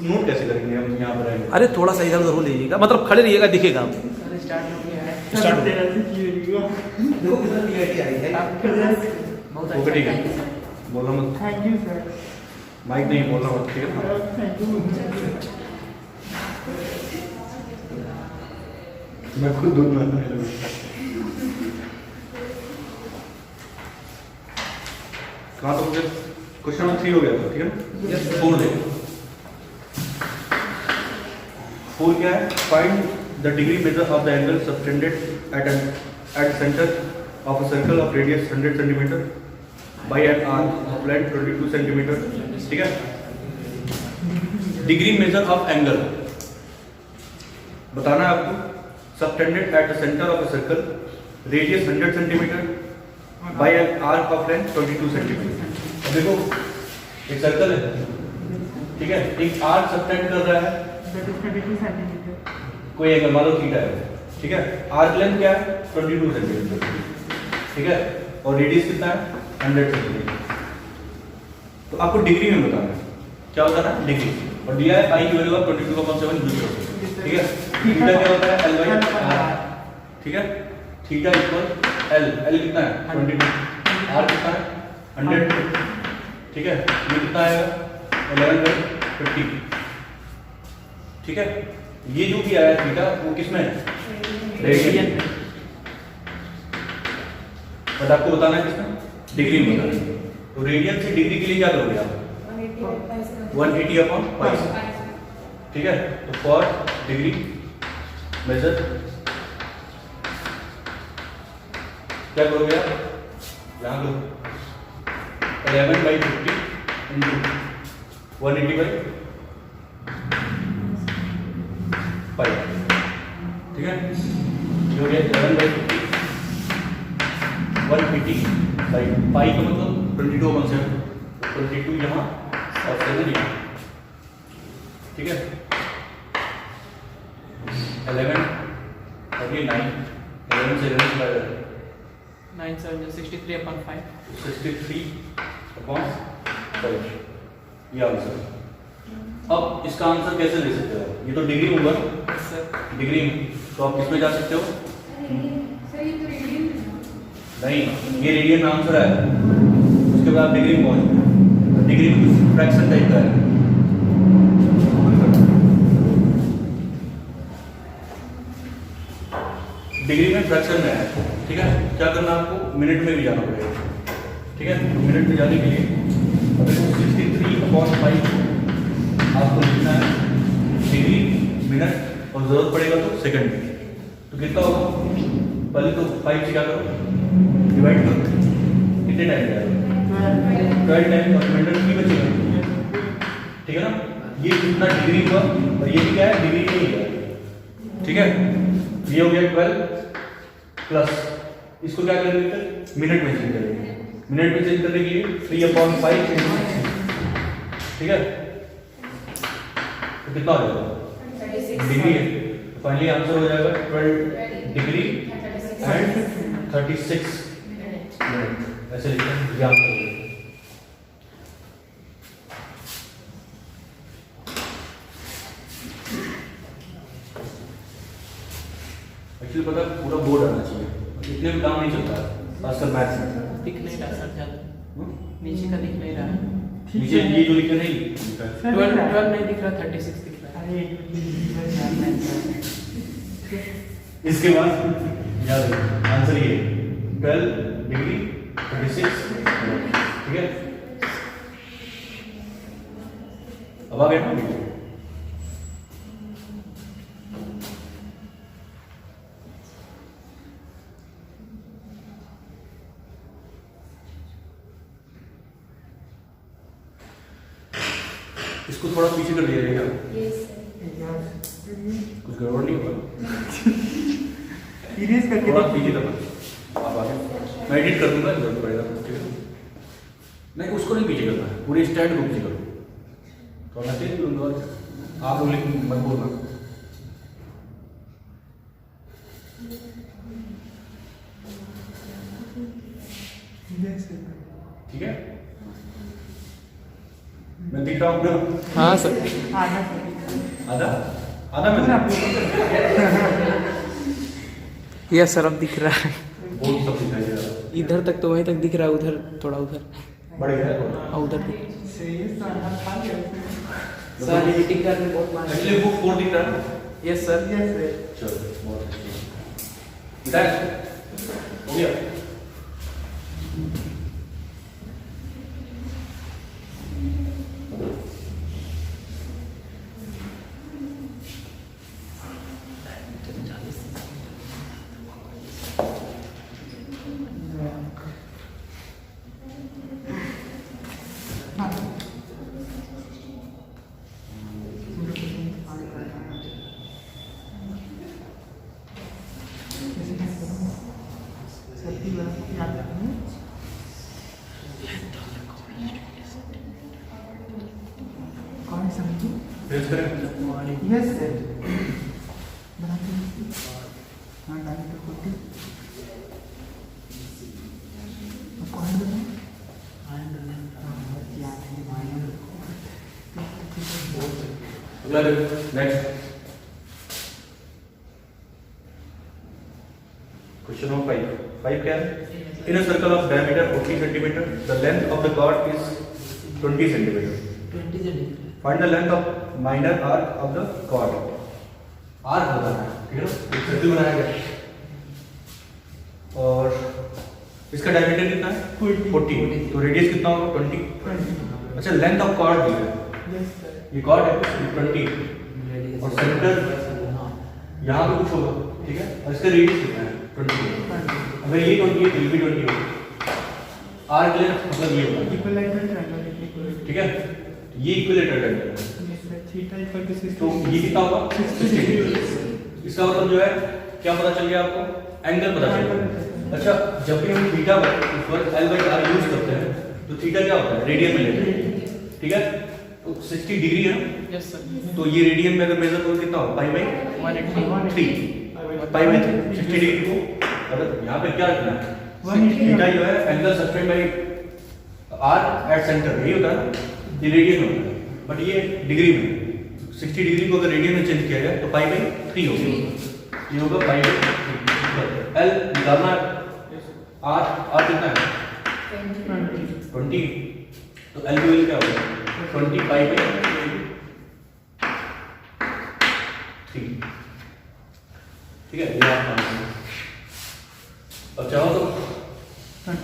Note कैसे करेंगे हम यहाँ पर आएंगे? अरे थोड़ा सा इधर उधर हो लीजिएगा, मतलब खड़े रहिएगा, दिखेगा। स्टार्ट हो गया है। देखो कितना क्लियरिटी आई है। बहुत अच्छा, ठीक है। बोलो मत। Thank you sir. माइक नहीं बोलना मत, ठीक है? Thank you. मैं खुद दूध में कहाँ तो मुझे क्वेश्चन नंबर 3 हो गया था, ठीक है ना? 4 देखो। 4 क्या है? Find the degree measure of the angle subtended at center of a circle of radius 100 cm by an arc of length 22 cm, ठीक है? डिग्री मेजर ऑफ एंगल बताना है आपको। Subtended at the centre of a circle, radius 100 cm by an arc of length 22 cm। अब देखो एक circle है, ठीक है? एक आर्क सबटेंड कर रहा है, 32 सेंटीमीटर। कोई एंगल मान लो थीटा है, ठीक है? आर्क लेंथ क्या है? 22 सेंटीमीटर, ठीक है? और रेडियस कितना है? 100 सेंटीमीटर। तो आपको डिग्री में बताना है, क्या बताना है? डिग्री। और दिया है पाई की वैल्यू ऑफ 22.7 मीटर, ठीक है? थीटा क्या होता है? L/r, ठीक है? थीटा इक्वल L कितना है? 22, R कितना है? 100, ठीक है? ये कितना आएगा? 11/50, ठीक है? ये जो भी आया थीटा वो किसमें है? रेडियन। बट आपको बताना है किसमें? डिग्री में बताना है। तो रेडियन से डिग्री के लिए क्या करोगे आप? 180/π, ठीक है? तो फॉर डिग्री मेजर क्या करोगे आप? यहाँ लो 11/50 इंटू 180/π, ठीक है? ये हो गया 11/50, 180/π का मतलब 22/7, 22 यहाँ और 7 यहाँ, ठीक है? 11 और ये 9, 11 से 11 का 9 7 63/5। 63/5, ये आंसर। अब इसका आंसर कैसे ले सकते हो? ये तो डिग्री होगा सर डिग्री में, तो आप किसमें जा सकते हो? नहीं, ये रेडियन आंसर है, उसके बाद आप डिग्री में पहुंच गए। डिग्री में कुछ फ्रैक्शन टाइप का है, डिग्री में फ्रैक्शन में है, ठीक है? क्या करना है आपको? मिनट में भी जाना पड़ेगा, ठीक है? तो मिनट में जाने के लिए अगर 63/5 आपको लिखना है डिग्री, मिनट और जरूरत पड़ेगा तो सेकंड। तो कितना होगा? पहले तो 5 से क्या करो? डिवाइड करो, कितने टाइम जाएगा? 12 टाइम, और मिनट की बचेगा, ठीक है ना? ये कितना डिग्री हुआ, और ये भी क्या है? डिग्री में ही है, ठीक है? ये हो गया 12 प्लस इसको क्या करेंगे? मिनट में चेंज करेंगे। मिनट में चेंज करने के लिए 3/5, ठीक है? तो कितना हो जाएगा? डिग्री है, फाइनली आंसर हो जाएगा 12 डिग्री एंड 36 मिनट, ऐसे लिखते हैं, ये आंसर हो जाएगा। एक्चुअली पता है पूरा बोर्ड आना चाहिए, इतने में काम नहीं चलता है आजकल मैथ्स में। दिख नहीं रहा सर ज़्यादा, नीचे का दिख नहीं रहा है। नीचे ये जो लिखे नहीं लिखा है। 12 नहीं दिख रहा, 36 दिख रहा है। इसके बाद याद रखो आंसर ये 12 डिग्री 36 मिनट, ठीक है? अब आ गया ना? इसको थोड़ा पीछे कर दिया जाएगा, कुछ गड़बड़ नहीं होगा। सीरीज करके थोड़ा पीछे करना, आप आगे मैं एडिट कर दूंगा, जरूरत पड़ेगा, ठीक है? नहीं, उसको नहीं पीछे करना है, पूरे स्टैंड को पीछे करो। तो मैं तेज बोलूँगा, आप लोग लेकिन मत बोलना। ठीक है? मैं दिख रहा हूँ ना? हाँ सर। आधा आधा मैं यस सर, अब दिख रहा है। बहुत सब दिखाई दे रहा है। इधर तक तो वहीं तक दिख रहा है, उधर थोड़ा उधर बढ़ गया है थोड़ा। और उधर भी। सर एडिटिंग करने बहुत मार एक्चुअली वो 4 दिख रहा है ना? Yes sir. चलो बहुत अच्छा। बेटा हो गया? प्रेस करें। Yes, sir. हाँ, डाली तो होती। कौन बोला? अगला नेक्स्ट क्वेश्चन नंबर 5 क्या है? In a circle of diameter 40 centimeter the length of the chord is 20 centimeter. 20 centimeter. Find the length of minor arc of the chord. Arc बताना है, ठीक है ना? एक सर्कल बनाया गया और इसका डायमीटर कितना है? 40। तो रेडियस कितना होगा? 20। अच्छा, लेंथ ऑफ कॉर्ड दी है। ये कॉर्ड है 20 और सेंटर यहाँ पे कुछ होगा, ठीक है? और इसका रेडियस कितना है? 20। अगर ये 20 है तो ये भी 20 होगा। आर्क लेंथ मतलब ये होगा, ठीक है? ये इक्विलेटरल ट्रायंगल है। तो ये कितना होगा? 60 डिग्री। इसका मतलब जो है क्या पता चल गया आपको? एंगल पता चल गया। अच्छा, जब भी हम थीटा पर L/R यूज करते हैं तो थीटा क्या होता है? रेडियन में लेते हैं, ठीक है? तो 60 डिग्री है ना? Yes sir. तो ये रेडियन में अगर मेजर करो कितना होगा? पाई/3 पाई/3 60 डिग्री को अगर यहाँ पे क्या रखना है? थीटा जो है angle subtended by R at centre, यही होता है ना? ये रेडियन में होता है, बट ये डिग्री में 60 डिग्री को अगर रेडियन में चेंज किया जाए तो पाई/3 होगा। ये होगा पाई/3। एल निकालना है, आर कितना है? 20। तो एल की वैल्यू क्या होगा? 20 पाई/3। ठीक है, ये आपका आंसर है। अब चाहो तो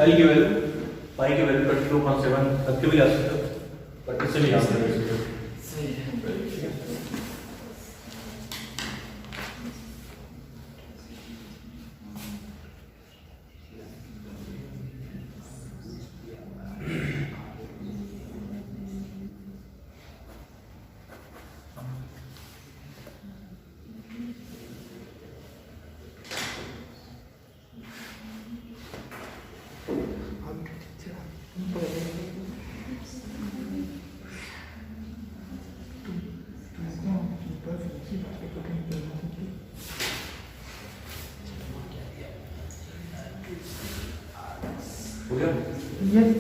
एल की वैल्यू पाई की वैल्यू 22.7 तक के भी ला सकते हो, पर इससे भी याद कर सकते हो। हो गया? Yes.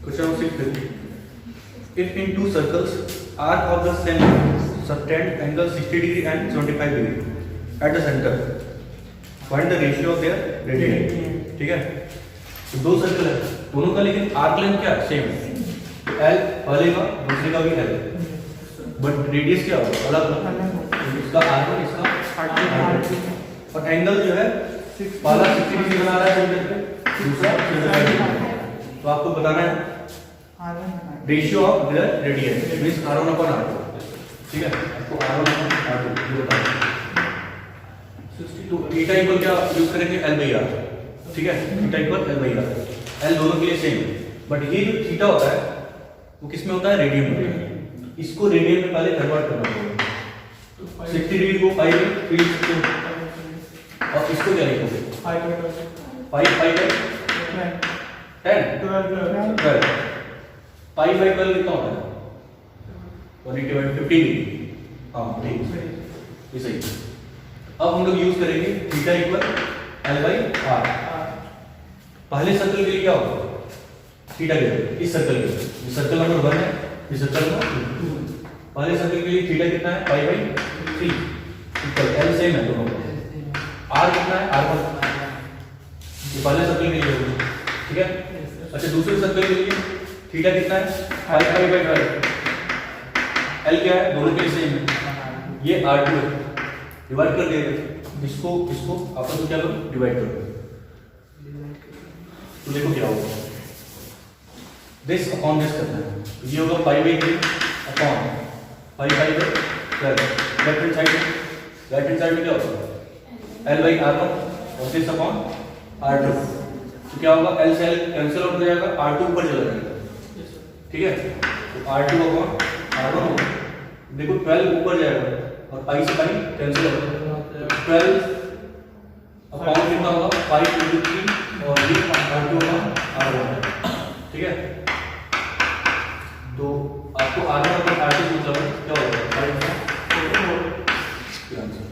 Question number 6. If in two circles arc of the same length subtend angle 60 degree and 75 degree at the center, find the ratio of their radii. ठीक है? तो दो सर्कल है, दोनों का लेकिन आर्क लेंथ क्या है? सेम है। तो L पहले का दूसरे का भी L है, बट रेडियस क्या होगा? अलग अलग। इसका R1 इसका R2 और एंगल जो है पहला 60 डिग्री बना रहा है सेंटर पे, दूसरा 75 डिग्री। तो आपको बताना है ratio of their radius means R1/R2, ठीक है? आपको R1/R2 ये बताना है। तो थीटा इक्वल क्या यूज करेंगे? L/R, ठीक है? थीटा इक्वल L/R, L दोनों के लिए सेम है, बट ये जो थीटा होता है वो किस में होता है? रेडियन में होता है। इसको रेडियन में पहले कन्वर्ट करना पड़ेगा। 60 डिग्री को पाई में फिर लिख सकते हो, और इसको क्या लिखोगे? 5 10 12। पाई बाई 12 कितना होता है? 180/15। हाँ ठीक, ये सही। अब हम लोग यूज करेंगे theta equal L by R. पहले सर्कल के लिए क्या होगा? थीटा के लिए, इस सर्कल के लिए, ये सर्कल नंबर 1 है, ये सर्कल नंबर 2। पहले सर्कल के लिए थीटा कितना है? Pi by 3 equal L same है दोनों का। आर कितना है? आर 1 ये पहले सर्कल के लिए होगा, ठीक है। अच्छा दूसरे सर्कल के लिए थीटा कितना है? Pi by 12। एल क्या है? दोनों के लिए सेम है, ये R2 है। डिवाइड कर देगा इसको आपस में क्या करो? डिवाइड करो, तो देखो क्या होगा। दिस अपॉन दिस करना है, तो ये होगा pi by 3 upon pi by 12। Left hand side में क्या होगा? एल बाई R1 और दिस अपॉन R2। तो क्या होगा? एल से एल कैंसिल आउट हो जाएगा, R2 ऊपर चला जाएगा, ठीक है। तो R2 अपॉन R1 होगा। देखो 12 ऊपर जाएगा और पाई से पाई कैंसिल होगा, 12 अपॉन कितना होगा? पाई इंटू 3 और ये R2 अपॉन R1, ठीक है। तो आपको R1 अपॉन R2 पूछा है, क्या होगा? 5 आंसर।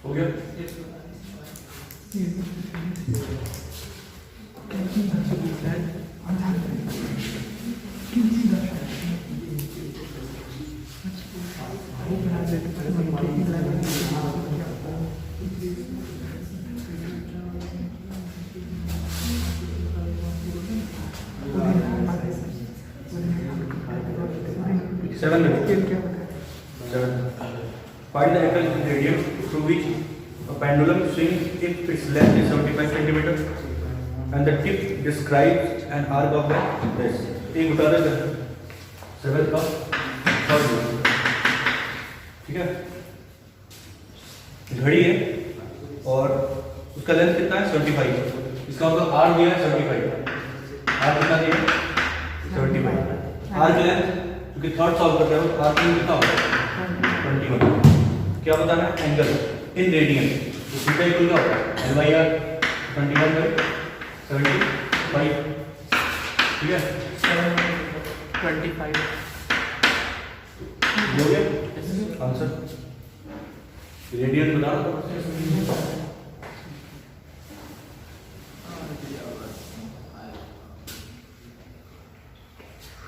हो गया? Seven minutes. Find the angle gradient through which a pendulum swings if its length is 75 centimeter and the tip describes an arc of length this. एक बता देते हैं 7 का थर्ड, ठीक है। घड़ी है और उसका लेंथ कितना है? 75। इसका मतलब आर दिया है 75। आर कितना दिया है? 75। आर की लेंथ क्योंकि थर्ड सॉल्व कर रहे हो, आर की कितना होगा? 21। क्या बताना है? Angle in radian. तो थीटा इक्वल क्या होगा? एल बाई आर 21/75, ठीक है। 25। हो गया आंसर। रेडियन बता दो।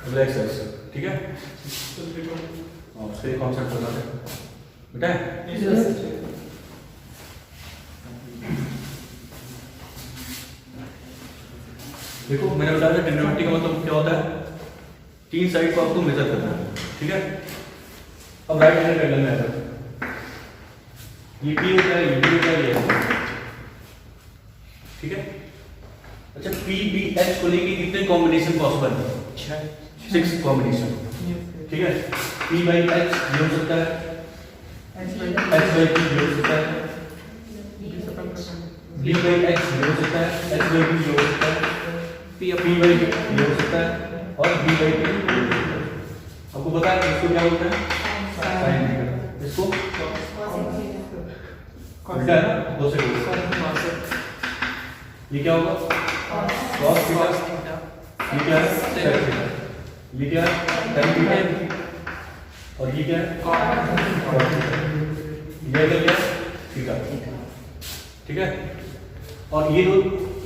अगला एक्सरसाइज, ठीक है। उसके कॉन्सेप्ट बता दे बेटा। देखो मैंने बताया था ट्रिग्नोमेट्री का मतलब क्या होता है? तीन साइड को आपको मेजर करना है, ठीक है। अब राइट हैंड एंगल में आएगा, ये पी होता है, ये बी होता है, ये, ठीक है। अच्छा पी बी एच को लेके कितने कॉम्बिनेशन पॉसिबल है? 6 कॉम्बिनेशन, ठीक है। पी बाई एच ये हो सकता है, एच बाई पी ये हो सकता है, बी बाई एच ये हो सकता है, एच बाई पी ये हो सकता है, पी बाई ये हो सकता है और बी बाई पी। आपको पता है इसको क्या बोलते हैं? Sine theta. इसको उल्टा है ना, कोसेक होगा। ये क्या होगा? cos theta. ये क्या है? sec theta. ये क्या है? tan theta. और ये क्या है? cot theta. ये क्या है? थीटा। ठीक है। और ये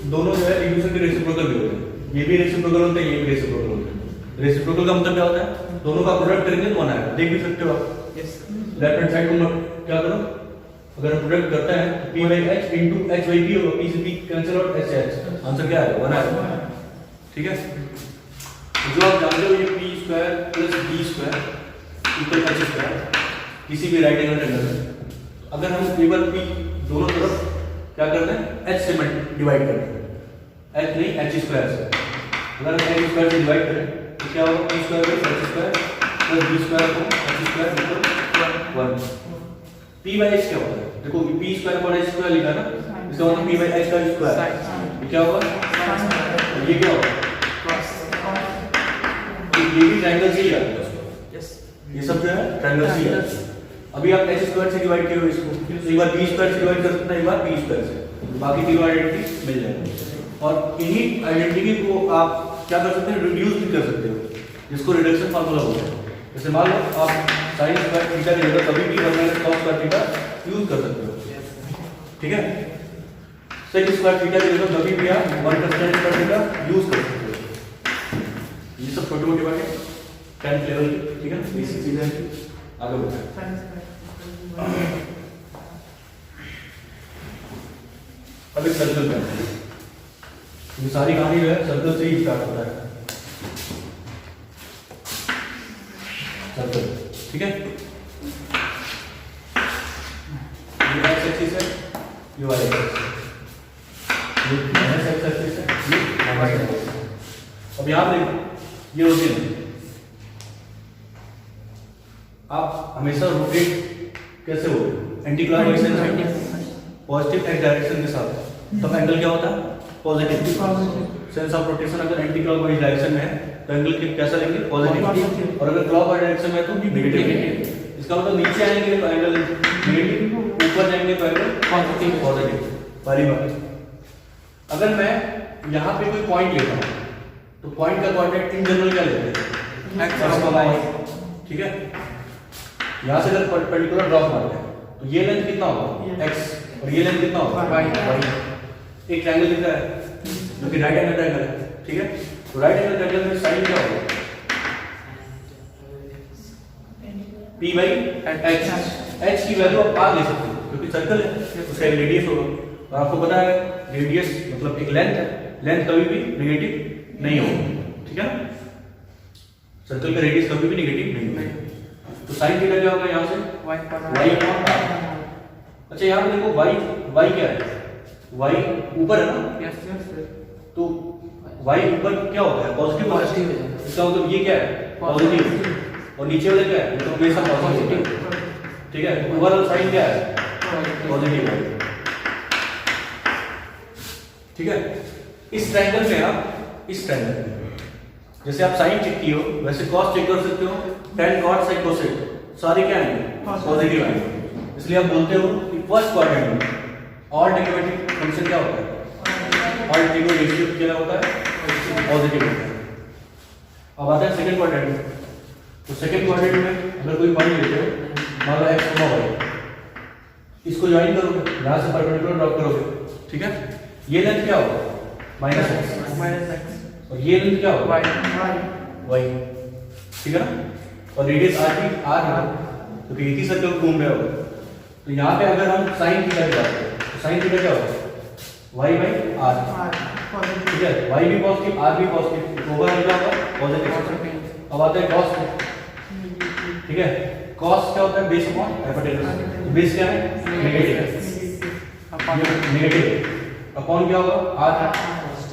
दोनों जो है एक दूसरे के रेसिप्रोकल भी होते हैं। ये भी रेसिप्रोकल होते हैं, ये भी रेसिप्रोकल होते हैं। रेसिप्रोकल का मतलब क्या होता है? दोनों का प्रोडक्ट करेंगे तो 1 आएगा। देख भी सकते हो आप। लेफ्ट हैंड साइड को क्या करो, अगर हम प्रोडक्ट करते हैं तो p by h into h by p होगा। p से p कैंसिल आउट, h से h, आंसर क्या आएगा? 1 आएगा। ठीक है। तो जो आप जानते हो ये p square plus b square equal h square किसी भी राइट एंगल ट्रायंगल में, अगर हम केवल p दोनों तरफ क्या करते हैं? h से डिवाइड करते हैं। h नहीं, h स्क्वायर से। अगर हम h स्क्वायर से डिवाइड करें तो क्या होगा? p square plus h square plus b square को h square equal 1। p by h क्या होता है? देखो p स्क्वायर पर h स्क्वायर लिखा है ना, इसका मतलब p by h का स्क्वायर। ये क्या होगा? ये क्या होगा? ये भी ट्रायंगल से ही आता है। ये सब जो है ट्रायंगल से ही आता है। अभी आप h स्क्वायर से डिवाइड किए हो इसको, तो एक बार b स्क्वायर से डिवाइड कर सकते हैं, एक बार p स्क्वायर से, बाकी तीनों आइडेंटिटी मिल जाएगी। और इन्हीं आइडेंटिटी को आप क्या कर सकते हैं? रिड्यूस भी कर सकते हो, जिसको रिडक्शन फार्मूला बोलते हैं। जैसे मान लो आप sin स्क्वायर थीटा की जगह कभी भी 1 minus cos square theta use कर सकते हो। ठीक है। sec स्क्वायर थीटा की जगह कभी भी आप 1 tan स्क्वायर थीटा यूज कर सकते हो। ये सब छोटी मोटी बातें 10th लेवल की, ठीक है, बेसिक चीजें हैं। आगे बढ़ते हैं। अब एक सर्कल पे आते हैं। ये सारी कहानी जो है सर्कल से ही स्टार्ट होता है। सर्कल, ठीक है। ये x एक्सिस है, ये y एक्सिस है, ये माइनस x एक्सिस है, ये माइनस एक्सिस है। अब यहाँ देखो ये रोटेट है। आप हमेशा रोटेट कैसे हो? Anti clockwise positive x direction के साथ, तब एंगल क्या होता है? पॉजिटिव। सेंस ऑफ रोटेशन अगर एंटी क्लॉकवाइज डायरेक्शन में है तो एंगल कैसा लेंगे? पॉजिटिव। और अगर क्लॉकवाइज डायरेक्शन में है तो नेगेटिव। इसका मतलब नीचे आएंगे तो एंगल नेगेटिव, ऊपर जाएंगे तो एंगल पॉजिटिव। पहली बात, अगर मैं यहाँ पे कोई पॉइंट लेता हूँ तो पॉइंट का कोऑर्डिनेट इन जनरल क्या लेते हैं? एक्स और वाई। ठीक है। यहाँ से अगर पर्टिकुलर ड्रॉप मारते हैं तो ये लेंथ कितना होगा? एक्स, और ये लेंथ कितना होगा? वाई। एक ट्रायंगल दिख रहा है जो कि राइट एंगल ट्रायंगल है। ठीक है। तो राइट एंगल ट्रायंगल में साइन क्या होगा? p by h। h की वैल्यू आप r ले सकते हो क्योंकि सर्कल है, उसका एक रेडियस होगा। और आपको पता है रेडियस मतलब एक लेंथ है, लेंथ कभी भी नेगेटिव नहीं होगा। ठीक है। सर्कल का रेडियस कभी भी नेगेटिव नहीं होगा। तो साइन थीटा क्या होगा? यहाँ से y अपॉन r। अच्छा यहाँ पे देखो y क्या है? y ऊपर है ना? तो y ऊपर क्या होता है? पॉजिटिव होता है। इसका मतलब ये क्या है? पॉजिटिव। और नीचे वाला क्या है? तो हमेशा पॉजिटिव। ठीक है। ओवरऑल साइन क्या है? पॉजिटिव है। ठीक है। इस ट्रायंगल में आप इस ट्रायंगल में जैसे आप साइन चेक किए हो वैसे कॉस चेक कर सकते हो। tan cot sin cosec सारे क्या आएंगे? पॉजिटिव आएंगे। इसलिए आप बोलते हो कि फर्स्ट क्वाड्रेंट में ऑल ट्रिग्नोमेट्रिक फंक्शन क्या होता है? ऑल ट्रिग्नो रेशियो क्या होता है? पॉजिटिव होता है। अब आता है सेकंड क्वाड्रेंट में। तो सेकंड क्वाड्रेंट में अगर कोई पॉइंट लेते हो, मान लो x y, इसको ज्वाइन करोगे, यहां से परपेंडिकुलर ड्रॉप करोगे। ठीक है। ये लेंथ क्या होगा? Minus x। और ये लेंथ क्या होगा? y। ठीक है ना। और रेडियस r भी r है क्योंकि एक ही सर्कल घूम रहा होगा। तो यहाँ पे अगर हम sin थीटा की बात करें तो sin थीटा क्या होगा? y by r। ठीक है। y भी पॉजिटिव, r भी पॉजिटिव, ओवरऑल क्या होगा? पॉजिटिव। अब आता है cos। ठीक है। cos क्या होता है? Base upon hypotenuse. बेस क्या है? नेगेटिव। नेगेटिव अपॉन क्या होगा? r।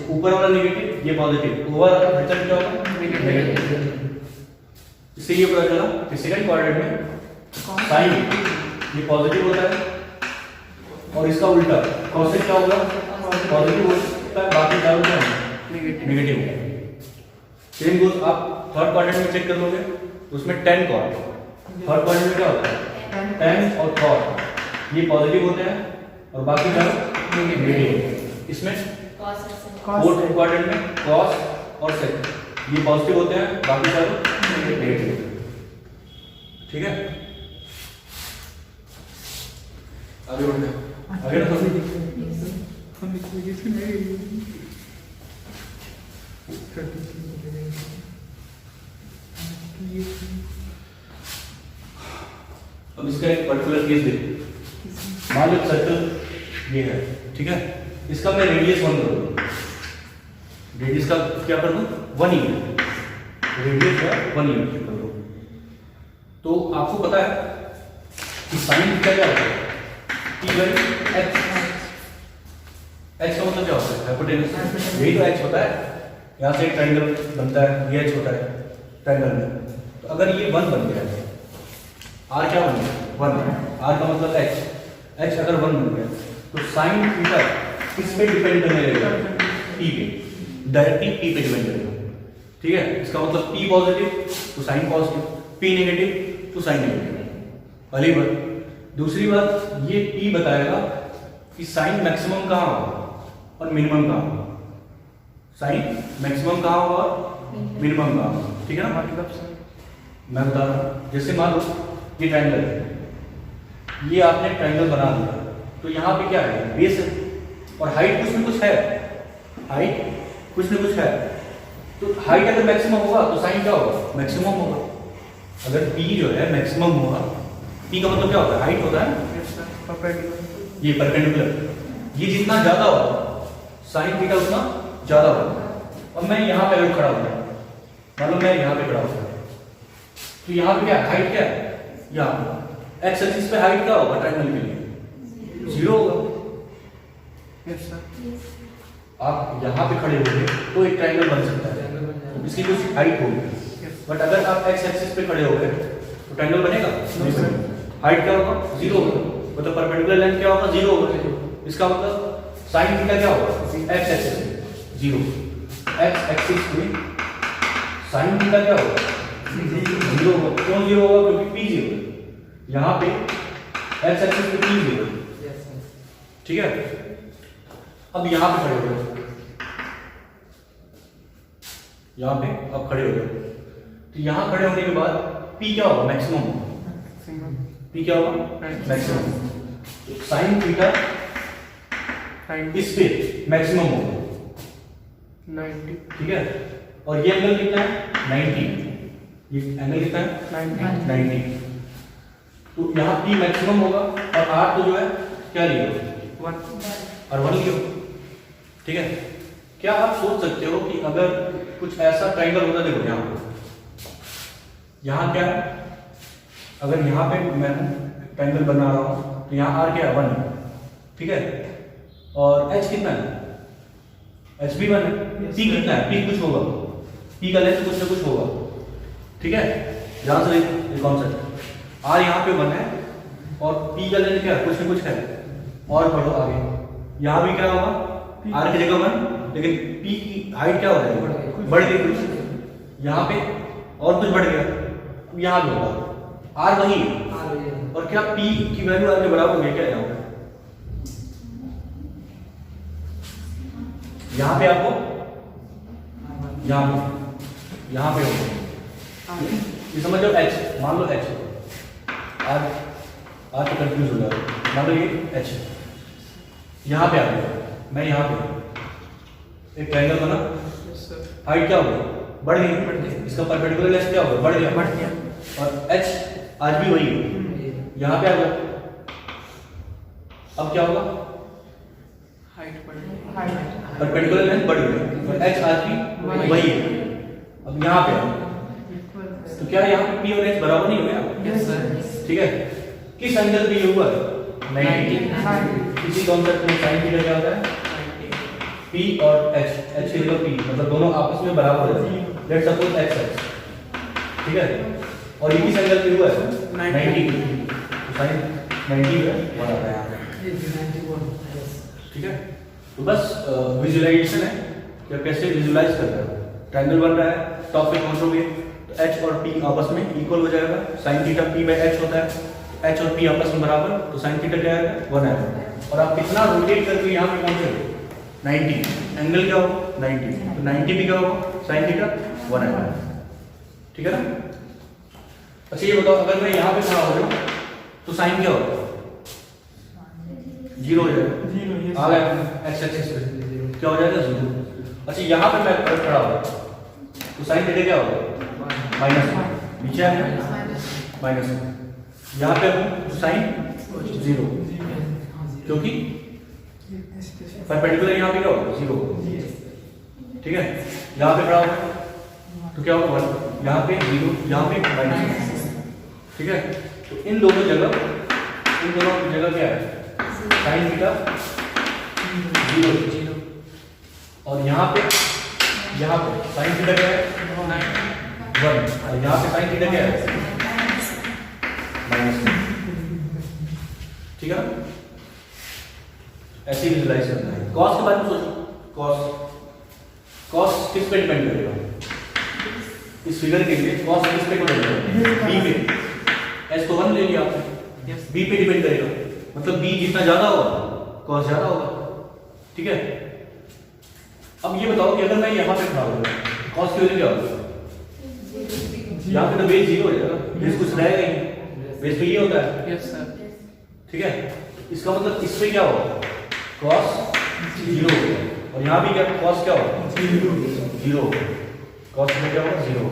ऊपर वाला नेगेटिव, ये पॉजिटिव, ओवरऑल रिटर्न क्या होगा? नेगेटिव। इससे ये पता चला कि सेकंड क्वाड्रेंट में साइन ये पॉजिटिव होता है और इसका उल्टा कॉसेक क्या होगा? पॉजिटिव होता है, बाकी चारों क्या है? नेगेटिव। सेम गोस आप थर्ड क्वाड्रेंट में चेक कर लोगे उसमें tan cot थर्ड क्वाड्रेंट में क्या होता है? tan और cos ये पॉजिटिव होते हैं और बाकी सब नेगेटिव। इसमें फोर्थ क्वाड्रेंट में cos और sec ये पॉजिटिव होते हैं, बाकी सब नेगेटिव। ठीक है, आगे बढ़ते हैं। आगे ना अब इसका एक पर्टिकुलर केस देखो। मान लो सर्कल ये है, ठीक है, इसका मैं रेडियस 1 कर दूं, रेडियस का क्या कर दूं? 1 यूनिट, रेडियस का 1 यूनिट कर दूं। तो आपको पता है कि साइन थीटा क्या होता है? T by h। h का मतलब क्या होता है? हाइपोटेनस। यही तो h होता है। यहाँ से एक ट्रायंगल बनता है, ये h होता है ट्रायंगल में। तो अगर ये 1 बन गया, r क्या बन गया? 1। r का मतलब h, h अगर 1 बन गया तो साइन थीटा किस पे डिपेंड करने लगेगा? p पे, डायरेक्टली p पे डिपेंड करेगा। ठीक है, इसका मतलब p पॉजिटिव तो साइन पॉजिटिव, p नेगेटिव तो साइन नेगेटिव। पहली बात। दूसरी बात, ये p बताएगा कि साइन मैक्सिमम कहाँ होगा और मिनिमम कहाँ होगा। साइन मैक्सिमम कहाँ होगा और मिनिमम कहाँ होगा। ठीक है ना, मैं बता रहा हूँ। जैसे मान लो ये ट्रायंगल है, ये आपने ट्रायंगल बना दिया, तो यहाँ पे क्या है? बेस है और हाइट कुछ न कुछ है, हाइट कुछ न कुछ है। तो हाइट अगर मैक्सिमम होगा तो साइन क्या होगा? मैक्सिमम होगा। अगर p जो है मैक्सिमम होगा, p का मतलब क्या होता है? हाइट होता है, ये परपेंडिकुलर, ये जितना ज्यादा होगा साइन थीटा उतना ज्यादा होगा। और मैं यहाँ पे अगर खड़ा हूँ, मतलब मैं यहाँ पे खड़ा हूँ, तो यहाँ पे क्या हाइट क्या है? यहाँ एक्स एक्सिस पे हाइट क्या होगा ट्रायंगल के लिए? 0 होगा। आप यहाँ पे खड़े होंगे तो एक ट्रायंगल बन सकता है, इसकी कुछ हाइट होगी। बट अगर आप एक्स एक्सिस पे खड़े हो गए तो ट्रायंगल बनेगा? हाइट क्या होगा? 0 होगा। मतलब परपेंडिकुलर लेंथ क्या होगा? 0 होगा। इसका मतलब साइन थीटा क्या होगा? एक्स एक्सिस 0, एक्स एक्सिस पे साइन थीटा क्या होगा? 0 होगा। क्यों 0 होगा? क्योंकि p 0 है। यहाँ पे एक्स एक्सिस पे p 0 है। ठीक है, अब यहाँ पे खड़े हो गए, यहाँ पे अब खड़े हो गए, तो यहाँ खड़े होने के बाद p क्या होगा? मैक्सिमम होगा। p क्या होगा? मैक्सिमम। साइन थीटा इस पे मैक्सिमम होगा 90। ठीक है, और ये एंगल कितना है? 90। ये एंगल कितना है? 90। तो यहाँ p मैक्सिमम होगा और r तो जो है क्या लियो? 1 और 1 लियो। ठीक है, क्या आप सोच सकते हो कि अगर कुछ ऐसा ट्रायंगल होता, देखो यहाँ क्या है? अगर यहाँ पे मैं ट्रायंगल बना रहा हूँ तो यहाँ r क्या है? 1। ठीक है, और h कितना है? h भी 1 है। p कितना है? p कुछ होगा, p का लेंथ कुछ ना कुछ होगा। ठीक है, ध्यान से ये कॉन्सेप्ट। r यहाँ पे 1 है और p का लेंथ क्या है? कुछ ना कुछ है। और बढ़ो आगे, यहाँ भी क्या होगा? r की जगह 1, लेकिन p की हाइट क्या हो जाएगी? बढ़ गई कुछ, यहाँ पे और कुछ बढ़ गया, यहाँ भी होगा। r वही है और क्या p की वैल्यू r के बराबर हो गई क्या? यहाँ पे आपको यहाँ पे होगा। ये समझ लो h, मान लो h, आज तो कंफ्यूज हो जाएगा। मान लो ये h, यहाँ पे आ गया, मैं यहाँ पे एक ट्रायंगल बना, हाइट क्या होगी? बढ़ गई। इसका परपेंडिकुलर लेंथ क्या होगा? बढ़ गया। और h आज भी वही है, यहाँ पे आ गया। अब क्या होगा? हाइट बढ़ेगी, परपेंडिकुलर लेंथ बढ़ गई और h आज भी वही है। अब यहाँ पे तो क्या यहाँ पे p और h बराबर नहीं हो गया? ठीक है, किस एंगल पे ये हुआ? 90। इसी कॉन्सेप्ट में साइन थीटा क्या होता है? p और h, h की जगह p, मतलब दोनों आपस में बराबर हो जाते हैं। लेट्स सपोज x, ठीक है, और ये किस एंगल पे हुआ है? 90। तो साइन 90 है, 1 आता है यहाँ पे। ठीक है, तो बस विजुअलाइजेशन है कि आप कैसे विजुअलाइज करते हो। ट्रायंगल बन रहा है, टॉप पे पहुंचोगे तो तो एच और पी आपस में इक्वल हो जाएगा, sine theta P by H होता है, एच और पी आपस में बराबर, तो साइन थीटा क्या आएगा 1 आएगा। और आप कितना रोटेट करके यहाँ पे पहुँचे 90, एंगल क्या होगा 90, तो 90 भी क्या होगा साइन थीटा 1 आएगा, ठीक है ना। अच्छा ये बताओ अगर मैं यहाँ पे खड़ा हो जाऊँ तो साइन क्या होगा 0 हो जाएगा, 0 yes आ गया एक्स एक्सिस पे क्या हो जाएगा 0। अच्छा यहाँ पे मैं खड़ा हो तो साइन थीटा क्या होगा माइनस, नीचे आ गया माइनस, यहाँ पे हूँ तो साइन 0 क्योंकि परपेंडिकुलर यहाँ पे क्या होगा 0, ठीक है। यहाँ पे खड़ा होगा तो क्या होगा 1, यहाँ पे 0, यहाँ पे माइनस, ठीक है। तो इन दोनों जगह क्या है साइन थीटा 0 और यहाँ पे साइन थीटा क्या है 1 और यहाँ पे साइन थीटा क्या है माइनस, ठीक है ना। ऐसे ही विजुलाइज करना है। कॉस के बारे में सोचो, कॉस किस पे डिपेंड करेगा, इस फिगर के लिए कॉस किस पे डिपेंड करेगा बी पे, एस तो 1 ले लिया आपने, बी पे डिपेंड करेगा, मतलब बी जितना ज्यादा होगा कॉस ज्यादा होगा, ठीक है। अब ये बताओ कि अगर मैं यहाँ पे खड़ा हूँ कॉस की वैल्यू क्या होगी, यहाँ पे तो बेस 0 हो जाएगा, बेस कुछ रहेगा ही नहीं, बेस तो ये होता है, यस सर, ठीक है। इसका मतलब इस पे क्या होगा cos 0 और यहाँ भी क्या cos क्या होगा 0, cos में क्या होगा 0,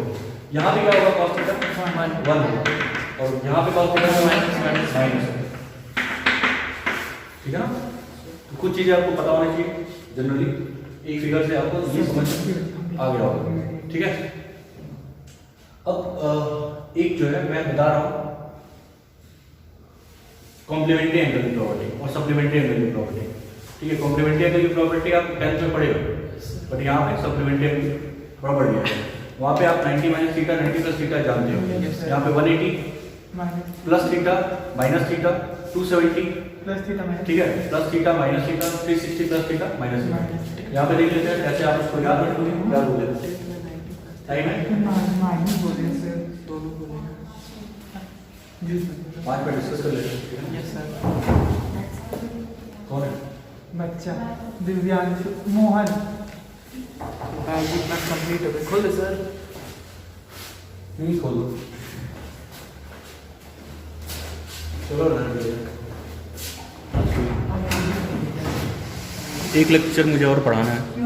यहाँ भी क्या होगा cos थीटा 1 और यहाँ पे cos थीटा माइनस, ठीक है ना। तो कुछ चीजें आपको पता होनी चाहिए जनरली, एक फिगर से आपको ये समझ आ गया होगा, ठीक है। अब एक जो है मैं बता रहा हूँ कॉम्प्लीमेंट्री एंगल की प्रॉपर्टी और सप्लीमेंट्री एंगल की प्रॉपर्टी, ठीक है। कॉम्प्लीमेंट्री एंगल की प्रॉपर्टी आप 10th में पढ़े हो, बट यहाँ पे सप्लीमेंट्री एंगल थोड़ा बढ़ गया है, वहाँ पे आप 90 माइनस थीटा 90 प्लस थीटा जानते हो, यहाँ पे 180 plus theta minus theta 270 plus theta minus, ठीक है, plus theta minus theta 360 plus theta minus theta. यहाँ पे देख लेते हैं ऐसे आप उसको याद रख लोगे क्या बोले टाइम है माइनस बोले सर, दोनों बोले जी सर, 5 पे डिस्कस कर लेते हैं, ठीक है। Yes sir. कौन है बच्चा दिव्यांशु मोहन, बैग इतना कंप्लीट हो गया, खोल दे सर। खोल दो, चलो ना एक लेक्चर मुझे और पढ़ाना है।